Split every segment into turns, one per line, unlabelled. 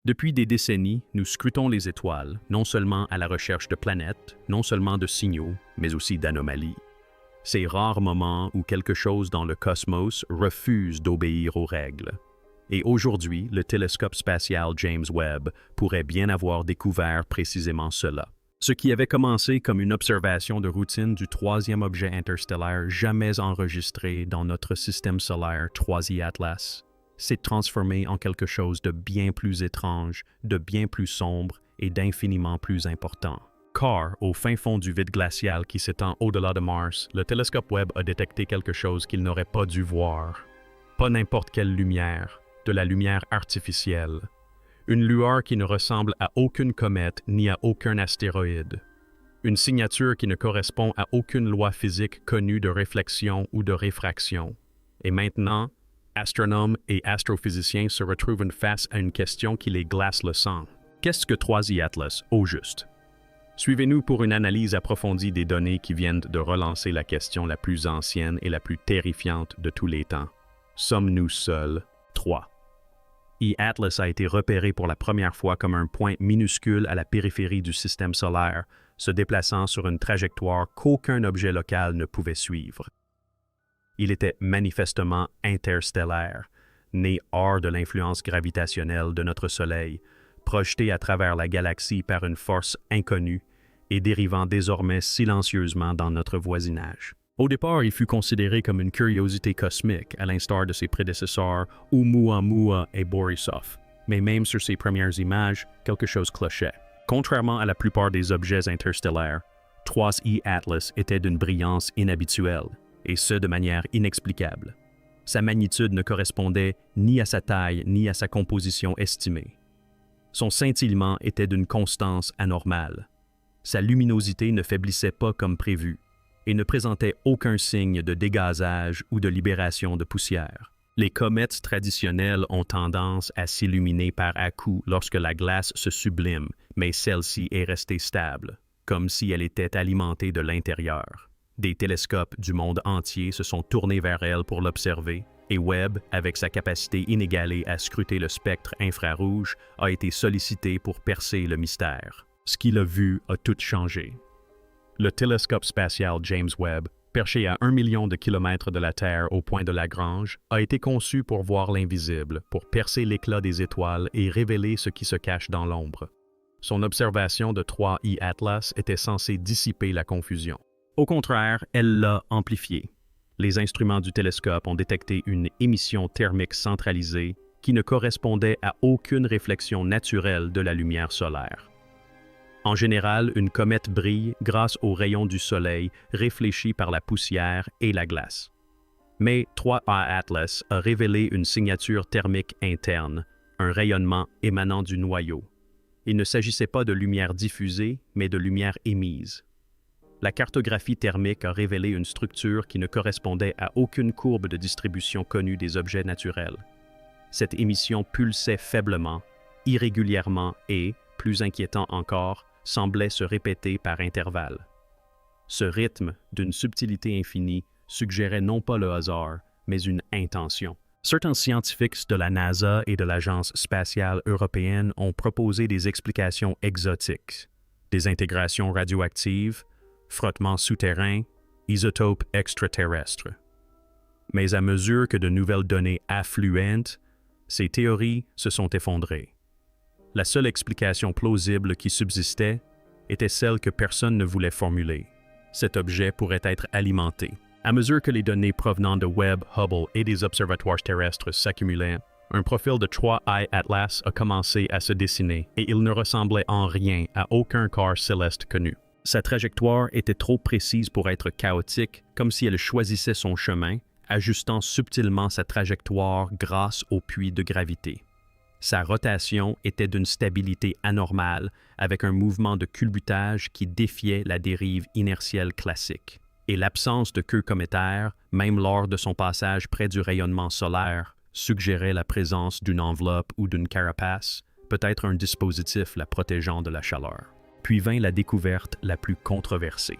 Depuis des décennies, nous scrutons les étoiles, non seulement à la recherche de planètes, non seulement de signaux, mais aussi d'anomalies. Ces rares moments où quelque chose dans le cosmos refuse d'obéir aux règles. Et aujourd'hui, le télescope spatial James Webb pourrait bien avoir découvert précisément cela. Ce qui avait commencé comme une observation de routine du troisième objet interstellaire jamais enregistré dans notre système solaire 3I Atlas s'est transformé en quelque chose de bien plus étrange, de bien plus sombre et d'infiniment plus important. Car, au fin fond du vide glacial qui s'étend au-delà de Mars, le télescope Webb a détecté quelque chose qu'il n'aurait pas dû voir. Pas n'importe quelle lumière, de la lumière artificielle. Une lueur qui ne ressemble à aucune comète ni à aucun astéroïde. Une signature qui ne correspond à aucune loi physique connue de réflexion ou de réfraction. Et maintenant, astronomes et astrophysiciens se retrouvent face à une question qui les glace le sang. Qu'est-ce que 3I Atlas, au juste? Suivez-nous pour une analyse approfondie des données qui viennent de relancer la question la plus ancienne et la plus terrifiante de tous les temps. Sommes-nous seuls? 3. Atlas a été repéré pour la première fois comme un point minuscule à la périphérie du système solaire, se déplaçant sur une trajectoire qu'aucun objet local ne pouvait suivre. Il était manifestement interstellaire, né hors de l'influence gravitationnelle de notre Soleil, projeté à travers la galaxie par une force inconnue et dérivant désormais silencieusement dans notre voisinage. Au départ, il fut considéré comme une curiosité cosmique, à l'instar de ses prédécesseurs Oumuamua et Borisov. Mais même sur ses premières images, quelque chose clochait. Contrairement à la plupart des objets interstellaires, 3I Atlas était d'une brillance inhabituelle, et ce de manière inexplicable. Sa magnitude ne correspondait ni à sa taille ni à sa composition estimée. Son scintillement était d'une constance anormale. Sa luminosité ne faiblissait pas comme prévu et ne présentait aucun signe de dégazage ou de libération de poussière. Les comètes traditionnelles ont tendance à s'illuminer par à-coups lorsque la glace se sublime, mais celle-ci est restée stable, comme si elle était alimentée de l'intérieur. Des télescopes du monde entier se sont tournés vers elle pour l'observer, et Webb, avec sa capacité inégalée à scruter le spectre infrarouge, a été sollicité pour percer le mystère. Ce qu'il a vu a tout changé. Le télescope spatial James Webb, perché à 1 million de kilomètres de la Terre au point de Lagrange, a été conçu pour voir l'invisible, pour percer l'éclat des étoiles et révéler ce qui se cache dans l'ombre. Son observation de 3I Atlas était censée dissiper la confusion. Au contraire, elle l'a amplifié. Les instruments du télescope ont détecté une émission thermique centralisée qui ne correspondait à aucune réflexion naturelle de la lumière solaire. En général, une comète brille grâce aux rayons du Soleil réfléchis par la poussière et la glace. Mais 3I Atlas a révélé une signature thermique interne, un rayonnement émanant du noyau. Il ne s'agissait pas de lumière diffusée, mais de lumière émise. La cartographie thermique a révélé une structure qui ne correspondait à aucune courbe de distribution connue des objets naturels. Cette émission pulsait faiblement, irrégulièrement et, plus inquiétant encore, semblait se répéter par intervalles. Ce rythme, d'une subtilité infinie, suggérait non pas le hasard, mais une intention. Certains scientifiques de la NASA et de l'Agence spatiale européenne ont proposé des explications exotiques, des intégrations radioactives, frottements souterrains, isotopes extraterrestres. Mais à mesure que de nouvelles données affluent, ces théories se sont effondrées. La seule explication plausible qui subsistait était celle que personne ne voulait formuler. Cet objet pourrait être alimenté. À mesure que les données provenant de Webb, Hubble et des observatoires terrestres s'accumulaient, un profil de 3I Atlas a commencé à se dessiner et il ne ressemblait en rien à aucun corps céleste connu. Sa trajectoire était trop précise pour être chaotique, comme si elle choisissait son chemin, ajustant subtilement sa trajectoire grâce au puits de gravité. Sa rotation était d'une stabilité anormale, avec un mouvement de culbutage qui défiait la dérive inertielle classique. Et l'absence de queue cométaire, même lors de son passage près du rayonnement solaire, suggérait la présence d'une enveloppe ou d'une carapace, peut-être un dispositif la protégeant de la chaleur. Puis vint la découverte la plus controversée.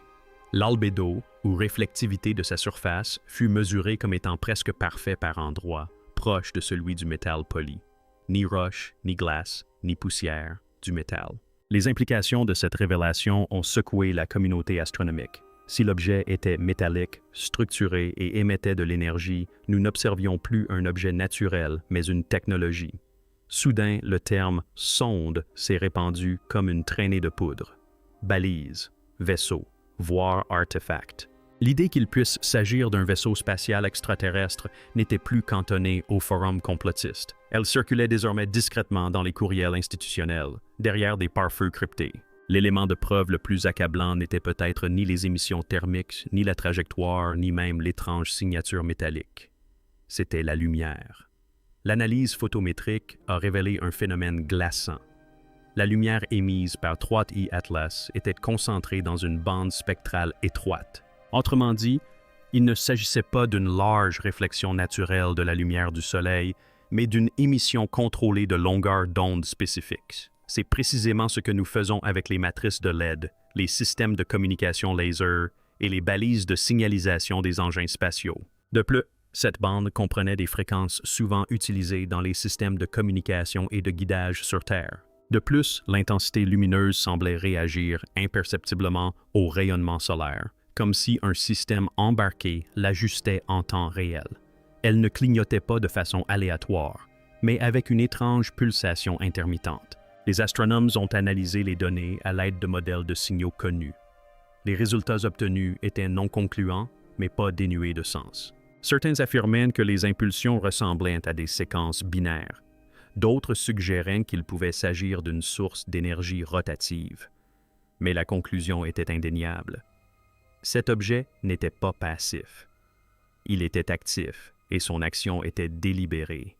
L'albédo, ou réflectivité de sa surface, fut mesuré comme étant presque parfait par endroits, proche de celui du métal poli. ni roche, ni glace, ni poussière, du métal. Les implications de cette révélation ont secoué la communauté astronomique. Si l'objet était métallique, structuré et émettait de l'énergie, nous n'observions plus un objet naturel, mais une technologie. Soudain, le terme « sonde » s'est répandu comme une traînée de poudre. Balise, vaisseau, voire artefact. L'idée qu'il puisse s'agir d'un vaisseau spatial extraterrestre n'était plus cantonnée au forum complotiste. Elle circulait désormais discrètement dans les courriels institutionnels, derrière des pare-feux cryptés. L'élément de preuve le plus accablant n'était peut-être ni les émissions thermiques, ni la trajectoire, ni même l'étrange signature métallique. C'était la lumière. L'analyse photométrique a révélé un phénomène glaçant. La lumière émise par 3i Atlas était concentrée dans une bande spectrale étroite. Autrement dit, il ne s'agissait pas d'une large réflexion naturelle de la lumière du Soleil, mais d'une émission contrôlée de longueurs d'onde spécifiques. C'est précisément ce que nous faisons avec les matrices de LED, les systèmes de communication laser et les balises de signalisation des engins spatiaux. De plus, cette bande comprenait des fréquences souvent utilisées dans les systèmes de communication et de guidage sur Terre. De plus, l'intensité lumineuse semblait réagir imperceptiblement au rayonnement solaire, comme si un système embarqué l'ajustait en temps réel. Elle ne clignotait pas de façon aléatoire, mais avec une étrange pulsation intermittente. Les astronomes ont analysé les données à l'aide de modèles de signaux connus. Les résultats obtenus étaient non concluants, mais pas dénués de sens. Certains affirmaient que les impulsions ressemblaient à des séquences binaires. D'autres suggéraient qu'il pouvait s'agir d'une source d'énergie rotative. Mais la conclusion était indéniable. Cet objet n'était pas passif. Il était actif et son action était délibérée.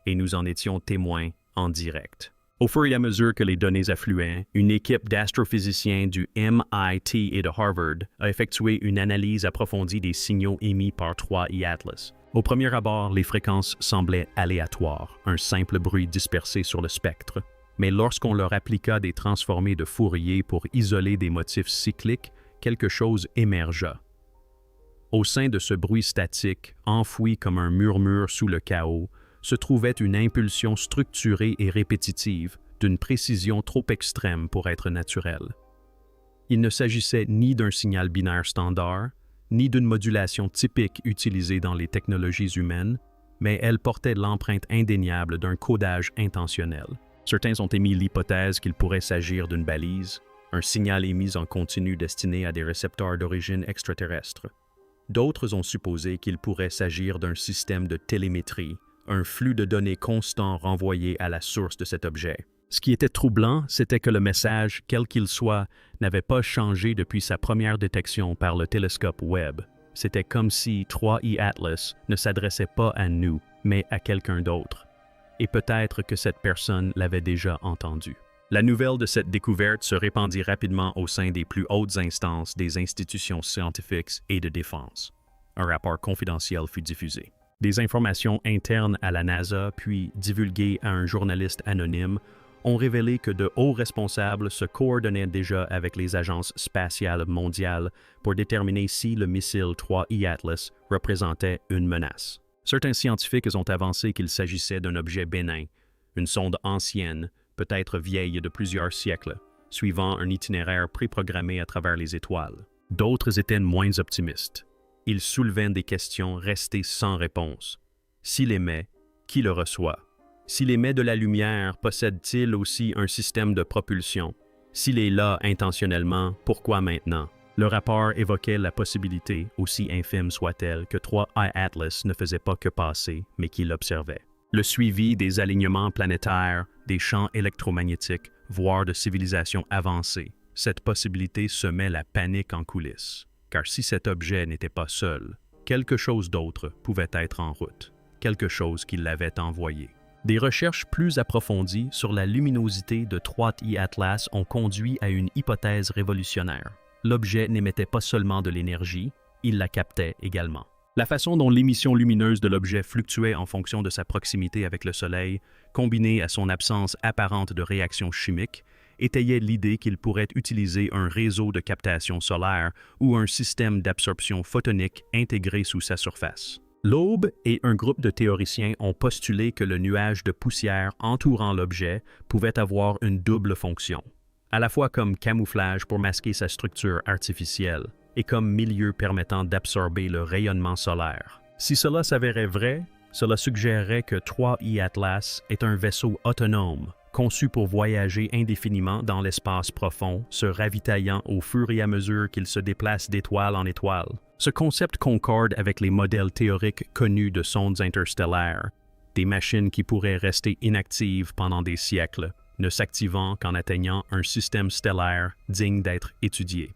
Et nous en étions témoins en direct. Au fur et à mesure que les données affluaient, une équipe d'astrophysiciens du MIT et de Harvard a effectué une analyse approfondie des signaux émis par 3i Atlas. Au premier abord, les fréquences semblaient aléatoires, un simple bruit dispersé sur le spectre. Mais lorsqu'on leur appliqua des transformés de Fourier pour isoler des motifs cycliques, quelque chose émergea. Au sein de ce bruit statique, enfoui comme un murmure sous le chaos, se trouvait une impulsion structurée et répétitive, d'une précision trop extrême pour être naturelle. Il ne s'agissait ni d'un signal binaire standard, ni d'une modulation typique utilisée dans les technologies humaines, mais elle portait l'empreinte indéniable d'un codage intentionnel. Certains ont émis l'hypothèse qu'il pourrait s'agir d'une balise, un signal émis en continu destiné à des récepteurs d'origine extraterrestre. D'autres ont supposé qu'il pourrait s'agir d'un système de télémétrie, un flux de données constant renvoyé à la source de cet objet. Ce qui était troublant, c'était que le message, quel qu'il soit, n'avait pas changé depuis sa première détection par le télescope Webb. C'était comme si 3i Atlas ne s'adressait pas à nous, mais à quelqu'un d'autre. Et peut-être que cette personne l'avait déjà entendu. La nouvelle de cette découverte se répandit rapidement au sein des plus hautes instances des institutions scientifiques et de défense. Un rapport confidentiel fut diffusé. Des informations internes à la NASA, puis divulguées à un journaliste anonyme, ont révélé que de hauts responsables se coordonnaient déjà avec les agences spatiales mondiales pour déterminer si le missile 3i Atlas représentait une menace. Certains scientifiques ont avancé qu'il s'agissait d'un objet bénin, une sonde ancienne, peut-être vieille de plusieurs siècles, suivant un itinéraire préprogrammé à travers les étoiles. D'autres étaient moins optimistes. Ils soulevaient des questions restées sans réponse. S'il émet, qui le reçoit? S'il émet de la lumière, possède-t-il aussi un système de propulsion? S'il est là intentionnellement, pourquoi maintenant? Le rapport évoquait la possibilité, aussi infime soit-elle, que 3i Atlas ne faisait pas que passer, mais qu'il observait. Le suivi des alignements planétaires, des champs électromagnétiques, voire de civilisations avancées, cette possibilité semait la panique en coulisses. Car si cet objet n'était pas seul, quelque chose d'autre pouvait être en route, quelque chose qui l'avait envoyé. Des recherches plus approfondies sur la luminosité de 3i Atlas ont conduit à une hypothèse révolutionnaire. L'objet n'émettait pas seulement de l'énergie, il la captait également. La façon dont l'émission lumineuse de l'objet fluctuait en fonction de sa proximité avec le Soleil, combinée à son absence apparente de réaction chimique, étayait l'idée qu'il pourrait utiliser un réseau de captation solaire ou un système d'absorption photonique intégré sous sa surface. Loeb et un groupe de théoriciens ont postulé que le nuage de poussière entourant l'objet pouvait avoir une double fonction, à la fois comme camouflage pour masquer sa structure artificielle et comme milieu permettant d'absorber le rayonnement solaire. Si cela s'avérait vrai, cela suggérerait que 3I Atlas est un vaisseau autonome, conçu pour voyager indéfiniment dans l'espace profond, se ravitaillant au fur et à mesure qu'il se déplace d'étoile en étoile. Ce concept concorde avec les modèles théoriques connus de sondes interstellaires, des machines qui pourraient rester inactives pendant des siècles, ne s'activant qu'en atteignant un système stellaire digne d'être étudié.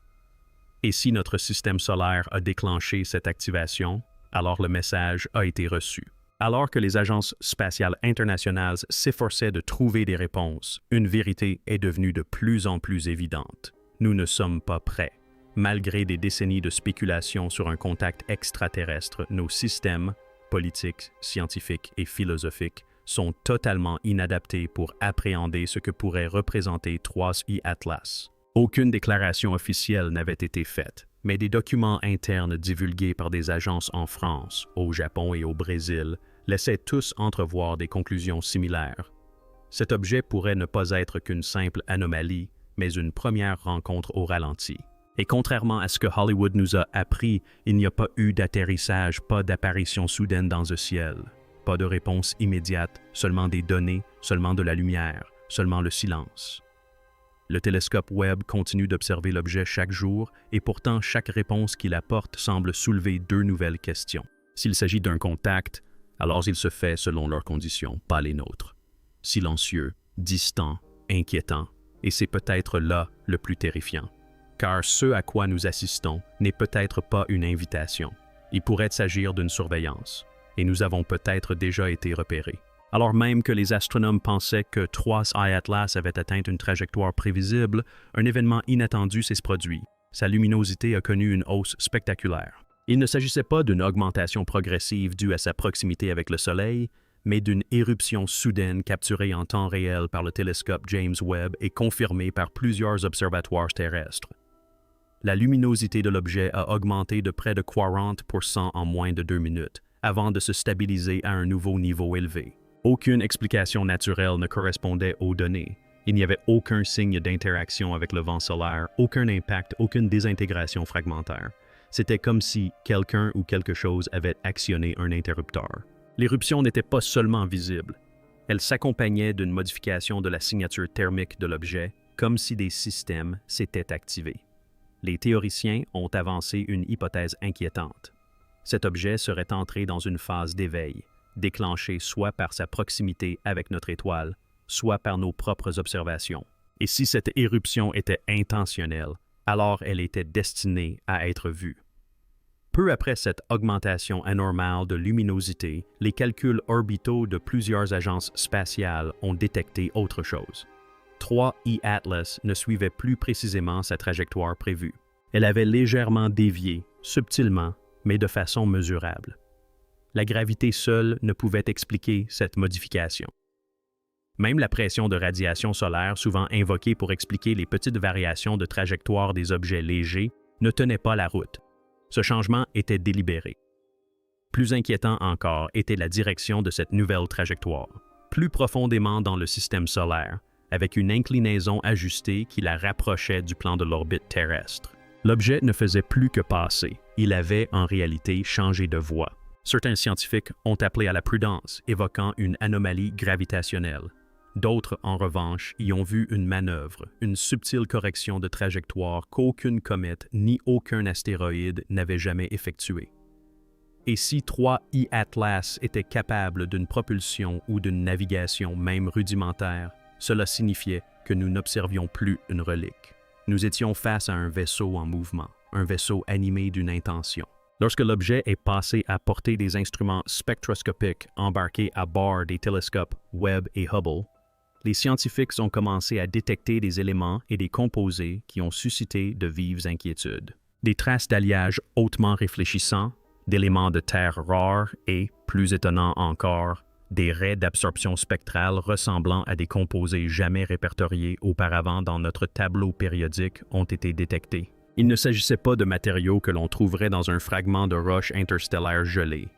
Et si notre système solaire a déclenché cette activation, alors le message a été reçu. Alors que les agences spatiales internationales s'efforçaient de trouver des réponses, une vérité est devenue de plus en plus évidente. Nous ne sommes pas prêts. Malgré des décennies de spéculation sur un contact extraterrestre, nos systèmes, politiques, scientifiques et philosophiques, sont totalement inadaptés pour appréhender ce que pourrait représenter 3I Atlas. Aucune déclaration officielle n'avait été faite, mais des documents internes divulgués par des agences en France, au Japon et au Brésil laissaient tous entrevoir des conclusions similaires. Cet objet pourrait ne pas être qu'une simple anomalie, mais une première rencontre au ralenti. Et contrairement à ce que Hollywood nous a appris, il n'y a pas eu d'atterrissage, pas d'apparition soudaine dans le ciel, pas de réponse immédiate, seulement des données, seulement de la lumière, seulement le silence. Le télescope Webb continue d'observer l'objet chaque jour et pourtant chaque réponse qu'il apporte semble soulever deux nouvelles questions. S'il s'agit d'un contact, alors il se fait selon leurs conditions, pas les nôtres. Silencieux, distant, inquiétant, et c'est peut-être là le plus terrifiant. Car ce à quoi nous assistons n'est peut-être pas une invitation. Il pourrait s'agir d'une surveillance, et nous avons peut-être déjà été repérés. Alors même que les astronomes pensaient que 3I Atlas avait atteint une trajectoire prévisible, un événement inattendu s'est produit. Sa luminosité a connu une hausse spectaculaire. Il ne s'agissait pas d'une augmentation progressive due à sa proximité avec le Soleil, mais d'une éruption soudaine capturée en temps réel par le télescope James Webb et confirmée par plusieurs observatoires terrestres. La luminosité de l'objet a augmenté de près de 40% en moins de 2 minutes, avant de se stabiliser à un nouveau niveau élevé. Aucune explication naturelle ne correspondait aux données. Il n'y avait aucun signe d'interaction avec le vent solaire, aucun impact, aucune désintégration fragmentaire. C'était comme si quelqu'un ou quelque chose avait actionné un interrupteur. L'éruption n'était pas seulement visible. Elle s'accompagnait d'une modification de la signature thermique de l'objet, comme si des systèmes s'étaient activés. Les théoriciens ont avancé une hypothèse inquiétante. Cet objet serait entré dans une phase d'éveil, déclenchée soit par sa proximité avec notre étoile, soit par nos propres observations. Et si cette éruption était intentionnelle, alors elle était destinée à être vue. Peu après cette augmentation anormale de luminosité, les calculs orbitaux de plusieurs agences spatiales ont détecté autre chose. 3I Atlas ne suivait plus précisément sa trajectoire prévue. Elle avait légèrement dévié, subtilement, mais de façon mesurable. La gravité seule ne pouvait expliquer cette modification. Même la pression de radiation solaire, souvent invoquée pour expliquer les petites variations de trajectoire des objets légers, ne tenait pas la route. Ce changement était délibéré. Plus inquiétant encore était la direction de cette nouvelle trajectoire, plus profondément dans le système solaire, avec une inclinaison ajustée qui la rapprochait du plan de l'orbite terrestre. L'objet ne faisait plus que passer. Il avait en réalité changé de voie. Certains scientifiques ont appelé à la prudence, évoquant une anomalie gravitationnelle. D'autres, en revanche, y ont vu une manœuvre, une subtile correction de trajectoire qu'aucune comète ni aucun astéroïde n'avait jamais effectuée. Et si 3I Atlas était capable d'une propulsion ou d'une navigation même rudimentaire, cela signifiait que nous n'observions plus une relique. Nous étions face à un vaisseau en mouvement, un vaisseau animé d'une intention. Lorsque l'objet est passé à porter des instruments spectroscopiques embarqués à bord des télescopes Webb et Hubble, les scientifiques ont commencé à détecter des éléments et des composés qui ont suscité de vives inquiétudes. Des traces d'alliage hautement réfléchissants, d'éléments de terre rares et, plus étonnant encore, des raies d'absorption spectrale ressemblant à des composés jamais répertoriés auparavant dans notre tableau périodique ont été détectés. Il ne s'agissait pas de matériaux que l'on trouverait dans un fragment de roche interstellaire gelée,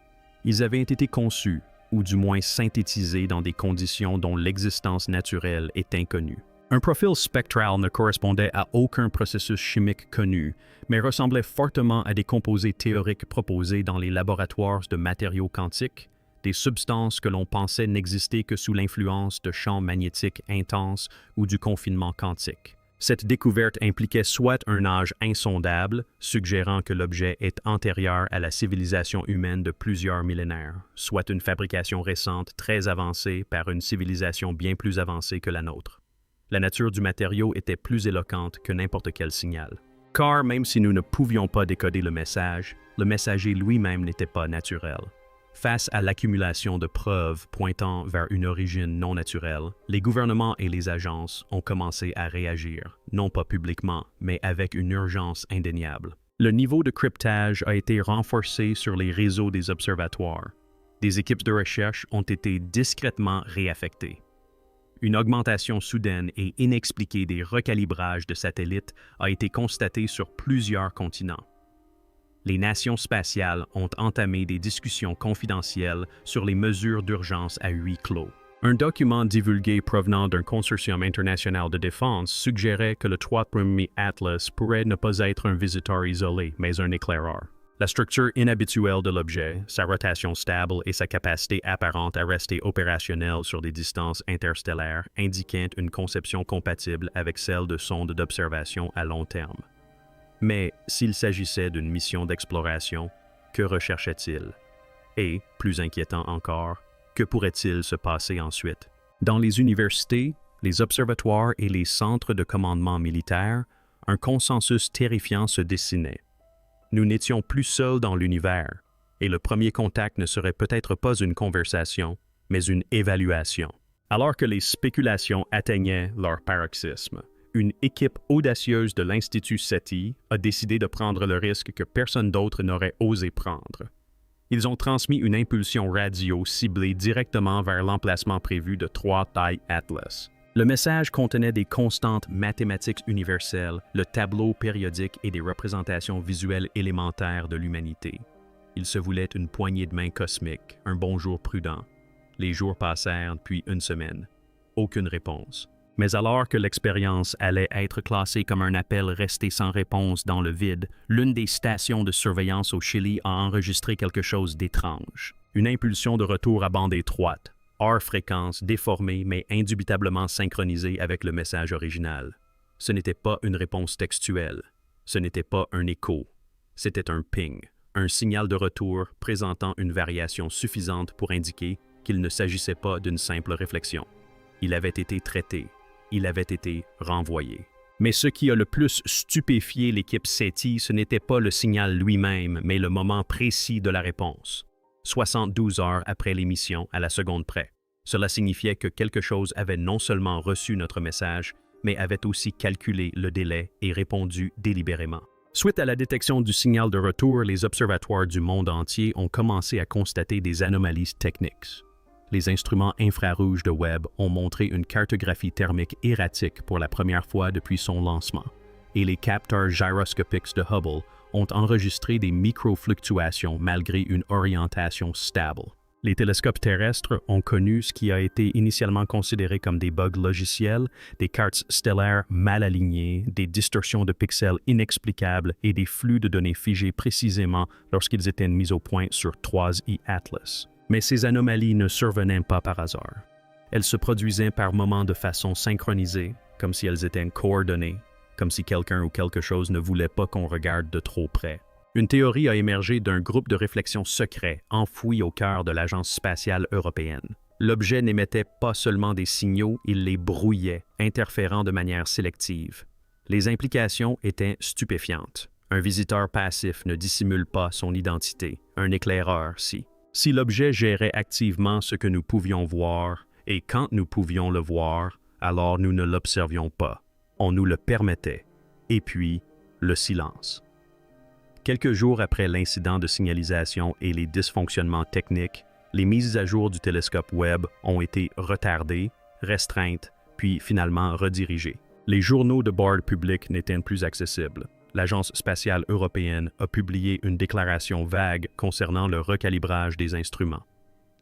Ils avaient été conçus, ou du moins synthétisés dans des conditions dont l'existence naturelle est inconnue. Un profil spectral ne correspondait à aucun processus chimique connu, mais ressemblait fortement à des composés théoriques proposés dans les laboratoires de matériaux quantiques, des substances que l'on pensait n'exister que sous l'influence de champs magnétiques intenses ou du confinement quantique. Cette découverte impliquait soit un âge insondable, suggérant que l'objet est antérieur à la civilisation humaine de plusieurs millénaires, soit une fabrication récente très avancée par une civilisation bien plus avancée que la nôtre. La nature du matériau était plus éloquente que n'importe quel signal. Car même si nous ne pouvions pas décoder le messager lui-même n'était pas naturel. Face à l'accumulation de preuves pointant vers une origine non naturelle, les gouvernements et les agences ont commencé à réagir, non pas publiquement, mais avec une urgence indéniable. Le niveau de cryptage a été renforcé sur les réseaux des observatoires. Des équipes de recherche ont été discrètement réaffectées. Une augmentation soudaine et inexpliquée des recalibrages de satellites a été constatée sur plusieurs continents. Les nations spatiales ont entamé des discussions confidentielles sur les mesures d'urgence à huis clos. Un document divulgué provenant d'un consortium international de défense suggérait que le 3e Atlas pourrait ne pas être un visiteur isolé, mais un éclaireur. La structure inhabituelle de l'objet, sa rotation stable et sa capacité apparente à rester opérationnelle sur des distances interstellaires indiquaient une conception compatible avec celle de sondes d'observation à long terme. Mais s'il s'agissait d'une mission d'exploration, que recherchait-il? Et, plus inquiétant encore, que pourrait-il se passer ensuite? Dans les universités, les observatoires et les centres de commandement militaire, un consensus terrifiant se dessinait. Nous n'étions plus seuls dans l'univers, et le premier contact ne serait peut-être pas une conversation, mais une évaluation. Alors que les spéculations atteignaient leur paroxysme, une équipe audacieuse de l'Institut SETI a décidé de prendre le risque que personne d'autre n'aurait osé prendre. Ils ont transmis une impulsion radio ciblée directement vers l'emplacement prévu de 3 tailles Atlas. Le message contenait des constantes mathématiques universelles, le tableau périodique et des représentations visuelles élémentaires de l'humanité. Il se voulait une poignée de main cosmique, un bonjour prudent. Les jours passèrent, puis une semaine. Aucune réponse. Mais alors que l'expérience allait être classée comme un appel resté sans réponse dans le vide, l'une des stations de surveillance au Chili a enregistré quelque chose d'étrange. Une impulsion de retour à bande étroite, hors fréquence, déformée mais indubitablement synchronisée avec le message original. Ce n'était pas une réponse textuelle, ce n'était pas un écho, c'était un ping, un signal de retour présentant une variation suffisante pour indiquer qu'il ne s'agissait pas d'une simple réflexion. Il avait été traité. Il avait été renvoyé. Mais ce qui a le plus stupéfié l'équipe SETI, ce n'était pas le signal lui-même, mais le moment précis de la réponse. 72 heures après l'émission, à la seconde près. Cela signifiait que quelque chose avait non seulement reçu notre message, mais avait aussi calculé le délai et répondu délibérément. Suite à la détection du signal de retour, les observatoires du monde entier ont commencé à constater des anomalies techniques. Les instruments infrarouges de Webb ont montré une cartographie thermique erratique pour la première fois depuis son lancement, et les capteurs gyroscopiques de Hubble ont enregistré des microfluctuations malgré une orientation stable. Les télescopes terrestres ont connu ce qui a été initialement considéré comme des bugs logiciels, des cartes stellaires mal alignées, des distorsions de pixels inexplicables et des flux de données figés précisément lorsqu'ils étaient mis au point sur 3i Atlas. Mais ces anomalies ne survenaient pas par hasard. Elles se produisaient par moments de façon synchronisée, comme si elles étaient coordonnées, comme si quelqu'un ou quelque chose ne voulait pas qu'on regarde de trop près. Une théorie a émergé d'un groupe de réflexion secret enfoui au cœur de l'Agence spatiale européenne. L'objet n'émettait pas seulement des signaux, il les brouillait, interférant de manière sélective. Les implications étaient stupéfiantes. Un visiteur passif ne dissimule pas son identité, un éclaireur, si. Si l'objet gérait activement ce que nous pouvions voir, et quand nous pouvions le voir, alors nous ne l'observions pas. On nous le permettait. Et puis, le silence. Quelques jours après l'incident de signalisation et les dysfonctionnements techniques, les mises à jour du télescope Webb ont été retardées, restreintes, puis finalement redirigées. Les journaux de bord public n'étaient plus accessibles. l'Agence spatiale européenne a publié une déclaration vague concernant le recalibrage des instruments.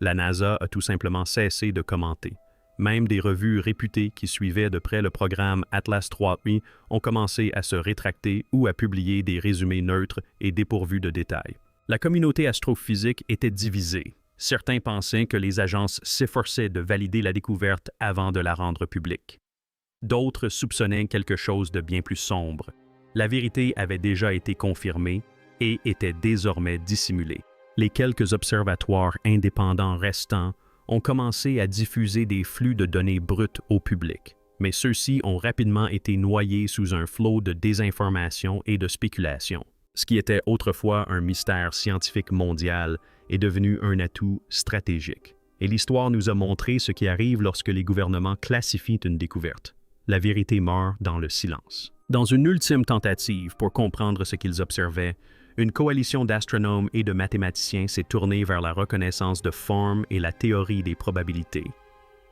La NASA a tout simplement cessé de commenter. Même des revues réputées qui suivaient de près le programme Atlas 3i ont commencé à se rétracter ou à publier des résumés neutres et dépourvus de détails. La communauté astrophysique était divisée. Certains pensaient que les agences s'efforçaient de valider la découverte avant de la rendre publique. D'autres soupçonnaient quelque chose de bien plus sombre. La vérité avait déjà été confirmée et était désormais dissimulée. Les quelques observatoires indépendants restants ont commencé à diffuser des flux de données brutes au public, mais ceux-ci ont rapidement été noyés sous un flot de désinformation et de spéculation. Ce qui était autrefois un mystère scientifique mondial est devenu un atout stratégique. Et l'histoire nous a montré ce qui arrive lorsque les gouvernements classifient une découverte. La vérité meurt dans le silence. Dans une ultime tentative pour comprendre ce qu'ils observaient, une coalition d'astronomes et de mathématiciens s'est tournée vers la reconnaissance de forme et la théorie des probabilités.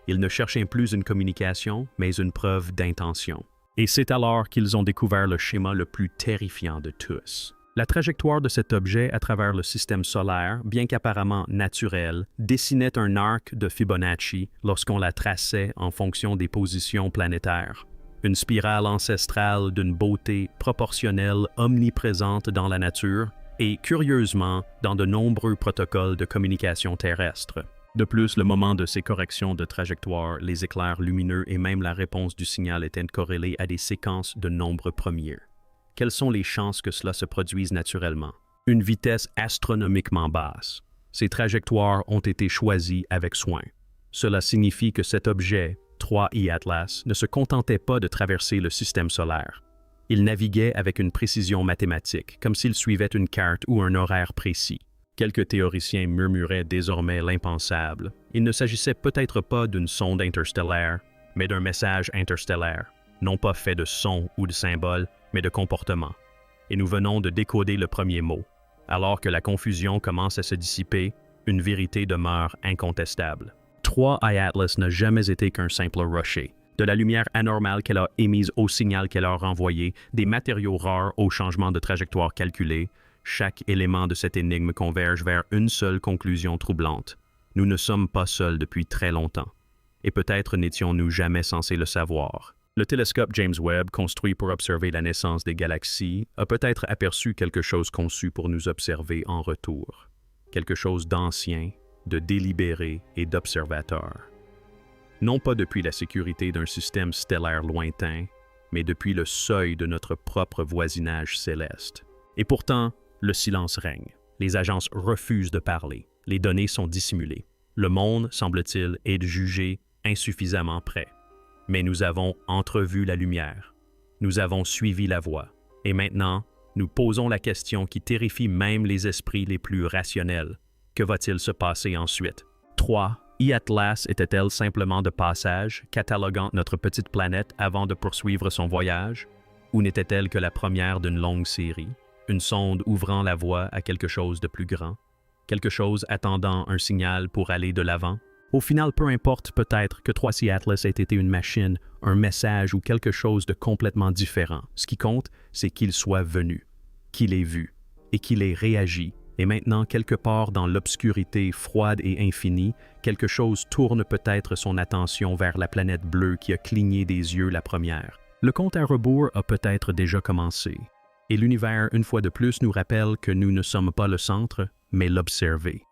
Ils ne cherchaient plus une communication, mais une preuve d'intention. Et c'est alors qu'ils ont découvert le schéma le plus terrifiant de tous. La trajectoire de cet objet à travers le système solaire, bien qu'apparemment naturelle, dessinait un arc de Fibonacci lorsqu'on la traçait en fonction des positions planétaires. Une spirale ancestrale d'une beauté proportionnelle omniprésente dans la nature et, curieusement, dans de nombreux protocoles de communication terrestre. De plus, le moment de ces corrections de trajectoire, les éclairs lumineux et même la réponse du signal étaient corrélés à des séquences de nombres premiers. Quelles sont les chances que cela se produise naturellement? Une vitesse astronomiquement basse. Ces trajectoires ont été choisies avec soin. Cela signifie que cet objet, 3i Atlas, ne se contentait pas de traverser le système solaire. Il naviguait avec une précision mathématique, comme s'il suivait une carte ou un horaire précis. Quelques théoriciens murmuraient désormais l'impensable. Il ne s'agissait peut-être pas d'une sonde interstellaire, mais d'un message interstellaire, non pas fait de sons ou de symboles, mais de comportements. Et nous venons de décoder le premier mot. Alors que la confusion commence à se dissiper, une vérité demeure incontestable. 3i Atlas n'a jamais été qu'un simple rocher. De la lumière anormale qu'elle a émise au signal qu'elle a renvoyé, des matériaux rares au changement de trajectoire calculé, chaque élément de cette énigme converge vers une seule conclusion troublante. Nous ne sommes pas seuls depuis très longtemps. Et peut-être n'étions-nous jamais censés le savoir. Le télescope James Webb, construit pour observer la naissance des galaxies, a peut-être aperçu quelque chose conçu pour nous observer en retour. Quelque chose d'ancien, de délibéré et d'observateur. Non pas depuis la sécurité d'un système stellaire lointain, mais depuis le seuil de notre propre voisinage céleste. Et pourtant, le silence règne. Les agences refusent de parler. Les données sont dissimulées. Le monde, semble-t-il, est jugé insuffisamment prêt. Mais nous avons entrevu la lumière. Nous avons suivi la voie. Et maintenant, nous posons la question qui terrifie même les esprits les plus rationnels. Que va-t-il se passer ensuite? 3i Atlas était-elle simplement de passage, cataloguant notre petite planète avant de poursuivre son voyage? Ou n'était-elle que la première d'une longue série? Une sonde ouvrant la voie à quelque chose de plus grand? Quelque chose attendant un signal pour aller de l'avant? Au final, peu importe peut-être que 3i Atlas ait été une machine, un message ou quelque chose de complètement différent. Ce qui compte, c'est qu'il soit venu, qu'il ait vu et qu'il ait réagi. Et maintenant, quelque part dans l'obscurité froide et infinie, quelque chose tourne peut-être son attention vers la planète bleue qui a cligné des yeux la première. Le compte à rebours a peut-être déjà commencé. Et l'univers, une fois de plus, nous rappelle que nous ne sommes pas le centre, mais l'observé.